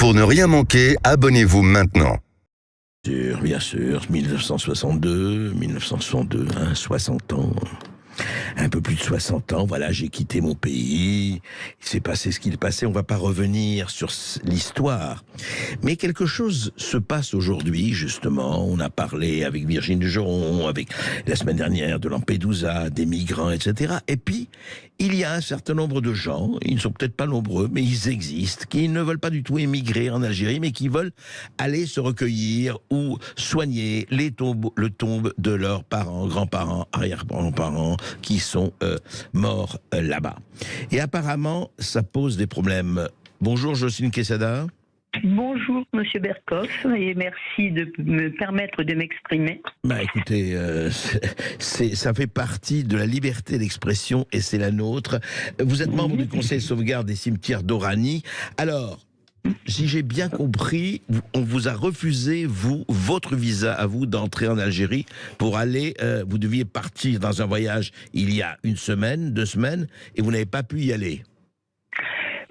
Pour ne rien manquer, abonnez-vous maintenant. Bien sûr, 1962, 60 ans. Un peu plus de 60 ans, voilà, j'ai quitté mon pays, il s'est passé ce qu'il passait, on va pas revenir sur l'histoire. Mais quelque chose se passe aujourd'hui, justement, on a parlé avec Virginie Geron, avec la semaine dernière de Lampedusa, des migrants, etc. Et puis, il y a un certain nombre de gens, ils ne sont peut-être pas nombreux, mais ils existent, qui ne veulent pas du tout émigrer en Algérie, mais qui veulent aller se recueillir ou soigner le tombe de leurs parents, grands-parents, arrière-grands-parents, qui sont morts là-bas. Et apparemment, ça pose des problèmes. Bonjour Jocelyne Quesada. Bonjour Monsieur Berkoff et merci de me permettre de m'exprimer. Écoutez, ça fait partie de la liberté d'expression et c'est la nôtre. Vous êtes membre du Conseil de sauvegarde des cimetières d'Oranie. Alors, si j'ai bien compris, on vous a refusé, votre visa à vous d'entrer en Algérie pour aller, vous deviez partir dans un voyage il y a 1 semaine, 2 semaines, et vous n'avez pas pu y aller.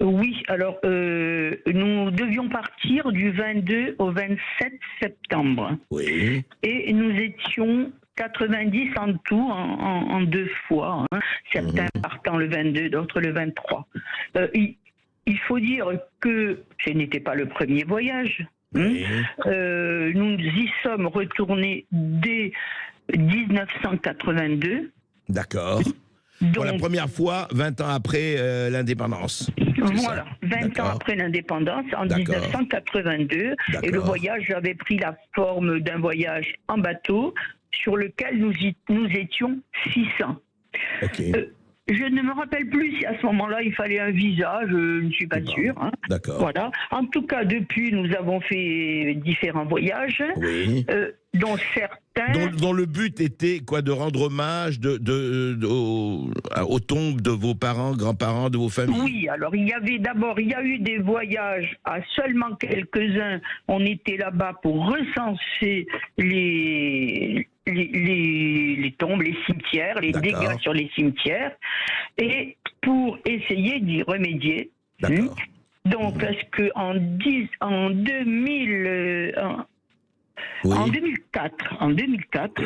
Oui, alors nous devions partir du 22 au 27 septembre. Oui. Et nous étions 90 en tout, en 2 fois. Hein. Certains partant le 22, d'autres le 23. Il faut dire que ce n'était pas le premier voyage. Oui. Nous y sommes retournés dès 1982. D'accord. Donc, pour la première fois, 20 ans après l'indépendance. Voilà, 20 ans après l'indépendance, en 1982. Et le voyage avait pris la forme d'un voyage en bateau sur lequel nous étions 600. Okay. Je ne me rappelle plus si à ce moment-là il fallait un visa, je ne suis pas sûre. Hein. D'accord. Voilà. En tout cas, depuis, nous avons fait différents voyages, dont certains... Dont le but était quoi, de rendre hommage aux tombes de vos parents, grands-parents, de vos familles. Oui, alors il y a eu des voyages à seulement quelques-uns. On était là-bas pour recenser les tombes, les cimetières, les dégâts sur les cimetières, et pour essayer d'y remédier. D'accord. Donc, parce que en 2004,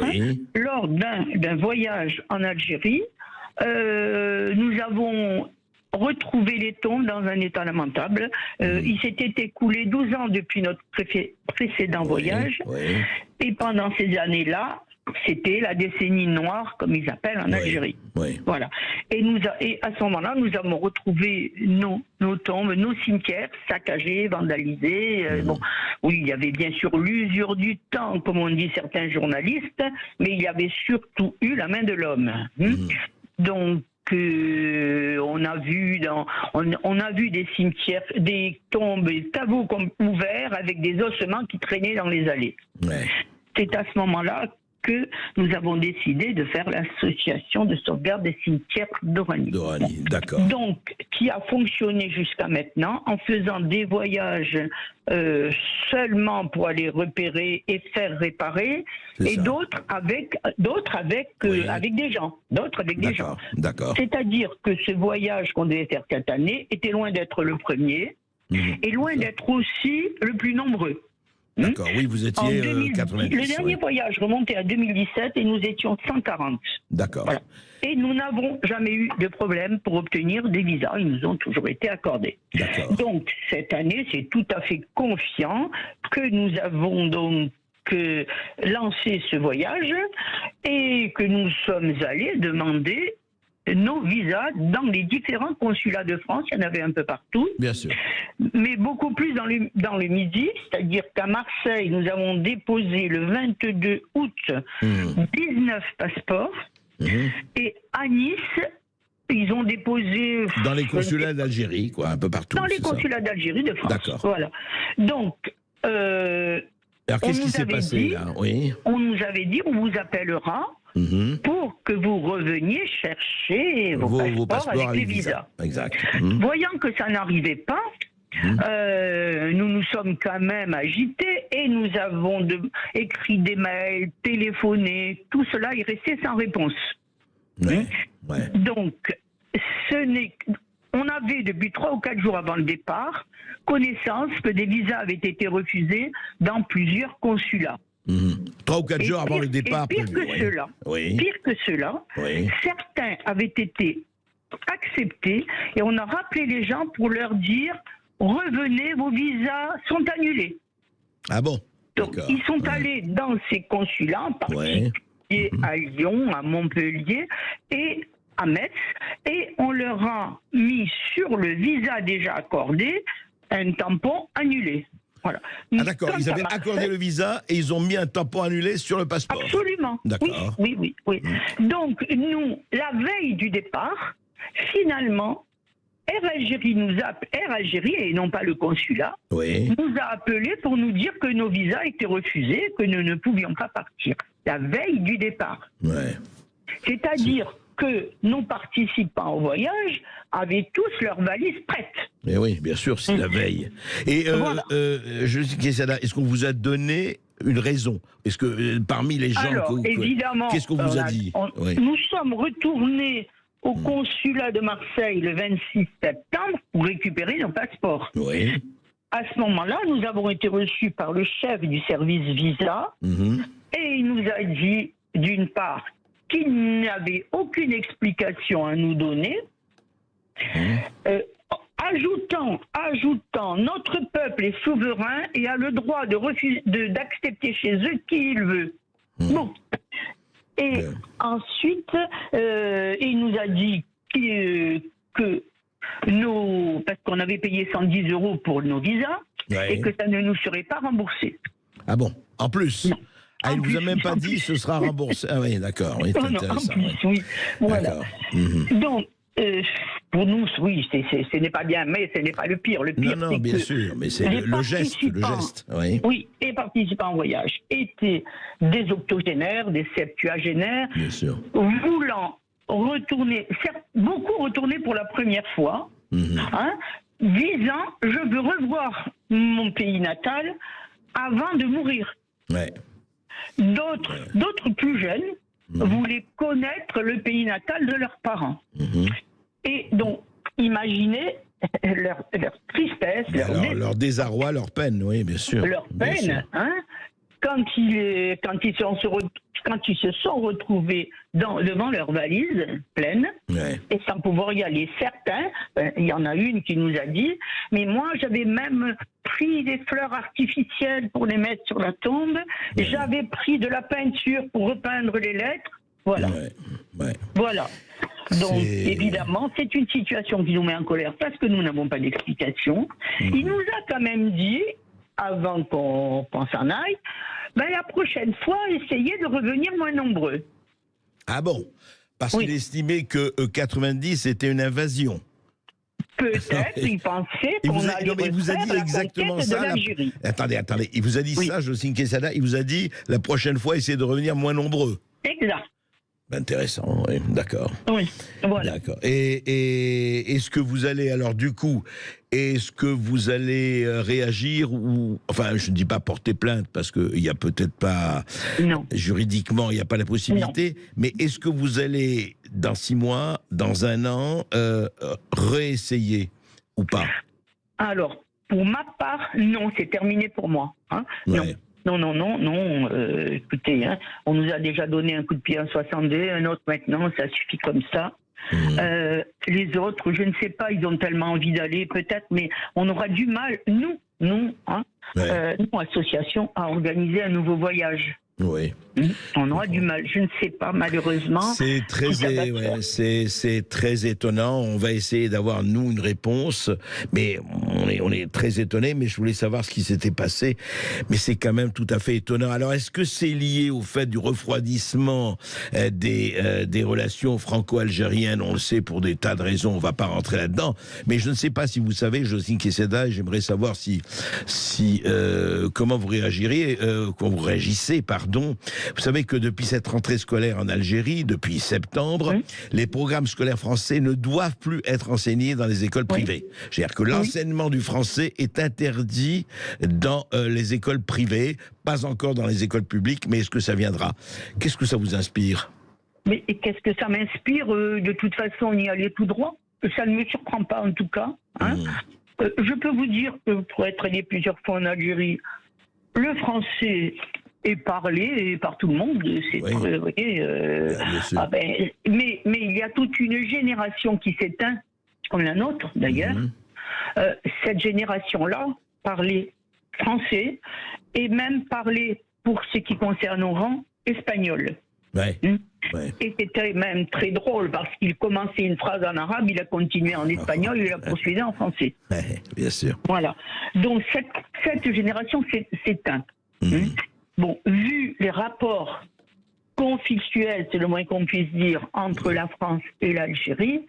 lors d'un voyage en Algérie, nous avons retrouvé les tombes dans un état lamentable. Il s'était écoulé 12 ans depuis notre précédent voyage. Et pendant ces années-là, c'était la décennie noire, comme ils appellent en Algérie. Voilà. Et à ce moment-là, nous avons retrouvé nos tombes, nos cimetières saccagés, vandalisés. Oui, il y avait bien sûr l'usure du temps, comme on dit certains journalistes, mais il y avait surtout eu la main de l'homme. Donc, on a vu des cimetières, des tombes, des caveaux ouverts avec des ossements qui traînaient dans les allées. C'est à ce moment-là que nous avons décidé de faire l'association de sauvegarde des cimetières d'Oranie. D'accord. Donc, qui a fonctionné jusqu'à maintenant en faisant des voyages seulement pour aller repérer et faire réparer, et d'autres avec des gens. D'accord. C'est-à-dire que ce voyage qu'on devait faire cette année était loin d'être le premier et loin d'être aussi le plus nombreux. D'accord, oui, vous étiez 90. Le dernier voyage remontait à 2017 et nous étions 140. D'accord. Voilà. Et nous n'avons jamais eu de problème pour obtenir des visas. Ils nous ont toujours été accordés. Donc, cette année, c'est tout à fait confiant que nous avons donc lancé ce voyage et que nous sommes allés demander nos visas dans les différents consulats de France. Il y en avait un peu partout. Bien sûr. Mais beaucoup plus dans le Midi, c'est-à-dire qu'à Marseille, nous avons déposé le 22 août 19 passeports. Et à Nice, ils ont déposé... Dans les consulats d'Algérie, quoi, un peu partout. Dans les consulats d'Algérie, de France. D'accord. Voilà. Donc... alors, qu'est-ce qui s'est passé, là ? On nous avait dit, on vous appellera pour que vous reveniez chercher vos passeports avec les visas. Exact. Voyant que ça n'arrivait pas, nous nous sommes quand même agités et nous avons écrit des mails, téléphoné, tout cela est resté sans réponse. Donc, on avait depuis 3 ou 4 jours avant le départ connaissance que des visas avaient été refusés dans plusieurs consulats. 3 ou 4 jours avant le départ. Et pire que cela, certains avaient été acceptés et on a rappelé les gens pour leur dire revenez, vos visas sont annulés. Ah bon? Donc ils sont allés dans ces consulats, en particulier à Lyon, à Montpellier et à Metz, et on leur a mis sur le visa déjà accordé un tampon annulé. Voilà. Ah d'accord, ils avaient accordé le visa et ils ont mis un tampon annulé sur le passeport. Absolument. D'accord. Oui. Donc nous, la veille du départ, finalement, Air Algérie, et non pas le consulat, nous a appelés pour nous dire que nos visas étaient refusés, que nous ne pouvions pas partir. La veille du départ. C'est-à-dire que nos participants au voyage avaient tous leurs valises prêtes. Mais oui, bien sûr, c'est la veille. Et est-ce qu'on vous a donné une raison? Est-ce que parmi les gens évidemment, qu'est-ce qu'on vous a dit? Nous sommes retournés au consulat de Marseille le 26 septembre pour récupérer nos passeports. À ce moment-là, nous avons été reçus par le chef du service visa et il nous a dit, d'une part, qu'il n'avait aucune explication à nous donner, ajoutant notre peuple est souverain et a le droit d'accepter chez eux qui il veut. Bon. Et ensuite, il nous a dit que parce qu'on avait payé 110 € pour nos visas et que ça ne nous serait pas remboursé. Ah bon? En plus? Non. Il ne vous a même pas dit ce sera remboursé. Ah oui, d'accord. Oui, oui. Voilà. Donc, pour nous, oui, ce n'est pas bien, mais ce n'est pas le pire. Le pire, non, bien sûr, mais c'est le geste. Oui, les participants au voyage étaient des octogénaires, des septuagénaires, bien sûr, voulant retourner, beaucoup retourner pour la première fois, disant je veux revoir mon pays natal avant de mourir. D'autres plus jeunes voulaient connaître le pays natal de leurs parents. Et donc, imaginez leur tristesse, leur désarroi, leur peine, oui, bien sûr. Leur peine, quand ils se sont retrouvés devant leurs valises pleines et sans pouvoir y aller. Certains, il y en a une qui nous a dit, mais moi j'avais même pris des fleurs artificielles pour les mettre sur la tombe, j'avais pris de la peinture pour repeindre les lettres, voilà. Voilà. Donc, évidemment, c'est une situation qui nous met en colère parce que nous n'avons pas d'explication. Il nous a quand même dit, avant qu'on s'en aille, la prochaine fois, essayez de revenir moins nombreux. Ah bon? Parce qu'il estimait que 90 était une invasion. Peut-être, il pensait qu'on allait refaire la conquête de l'Algérie. Attendez, il vous a dit ça, Jocelyne Quesada, il vous a dit, la prochaine fois, essayez de revenir moins nombreux. Exact. Intéressant, oui, d'accord. Oui, voilà. D'accord. Et est-ce que vous allez, alors du coup, est-ce que vous allez réagir ou, enfin, je ne dis pas porter plainte parce qu'il n'y a peut-être pas, juridiquement, il n'y a pas la possibilité, mais est-ce que vous allez, dans 6 mois, dans 1 an, réessayer ou pas? Alors, pour ma part, non, c'est terminé pour moi. Non. Non, écoutez, on nous a déjà donné un coup de pied en 62, un autre maintenant, ça suffit comme ça. Les autres, je ne sais pas, ils ont tellement envie d'aller peut-être, mais on aura du mal, nous, association, à organiser un nouveau voyage. Oui. On aura du mal, je ne sais pas, malheureusement. C'est très étonnant. On va essayer d'avoir, nous, une réponse. Mais on est très étonnés. Mais je voulais savoir ce qui s'était passé. Mais c'est quand même tout à fait étonnant. Alors, est-ce que c'est lié au fait du refroidissement des relations franco-algériennes? On le sait pour des tas de raisons. On ne va pas rentrer là-dedans. Mais je ne sais pas si vous savez, Jocelyne Quesada, j'aimerais savoir comment vous réagiriez, comment vous réagissez, pardon. Vous savez que depuis cette rentrée scolaire en Algérie, depuis septembre, les programmes scolaires français ne doivent plus être enseignés dans les écoles privées. C'est-à-dire que l'enseignement du français est interdit dans les écoles privées, pas encore dans les écoles publiques, mais est-ce que ça viendra? Qu'est-ce que ça vous inspire? Mais qu'est-ce que ça m'inspire? De toute façon, on y allait tout droit. Ça ne me surprend pas en tout cas. Je peux vous dire que pour être allé plusieurs fois en Algérie, le français est parlé par tout le monde. C'est Oui. vrai. Bien sûr. Mais il y a toute une génération qui s'éteint, comme la nôtre d'ailleurs. Cette génération-là parlait français et même parlait, pour ce qui concerne nos rangs, espagnol. Ouais. Ouais. Et c'était même très drôle parce qu'il commençait une phrase en arabe, il a continué en espagnol, il la poursuivait en français. Ouais, bien sûr. Voilà. Donc cette génération s'éteint. Bon, vu les rapports conflictuels, c'est le moins qu'on puisse dire, entre la France et l'Algérie,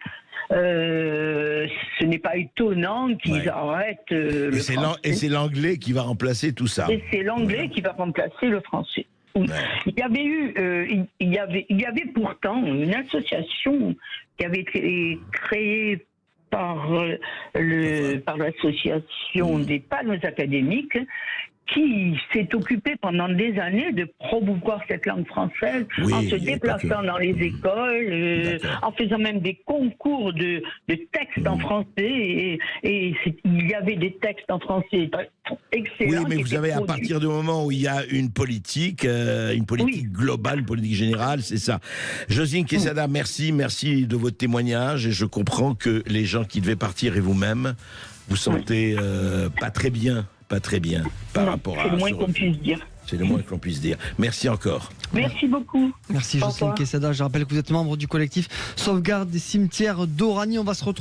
ce n'est pas étonnant qu'ils arrêtent le français. Et c'est l'anglais qui va remplacer tout ça. Et c'est l'anglais qui va remplacer le français. Oui. Ouais. Il y avait pourtant une association qui avait été créée par l'association des panneaux académiques, qui s'est occupé pendant des années de promouvoir cette langue française en se déplaçant dans les écoles, en faisant même des concours de textes en français. Et il y avait des textes en français excellents. Oui, mais vous savez, à partir du moment où il y a une politique globale, une politique générale, c'est ça. Josine Quesada, merci de votre témoignage. Et je comprends que les gens qui devaient partir et vous-même, vous sentez pas très bien par rapport à... C'est le moins qu'on puisse dire. C'est le moins qu'on puisse dire. Merci encore. Merci beaucoup. Merci Jocelyne Quesada. Je rappelle que vous êtes membre du collectif Sauvegarde des cimetières d'Oranie. On va se retrouver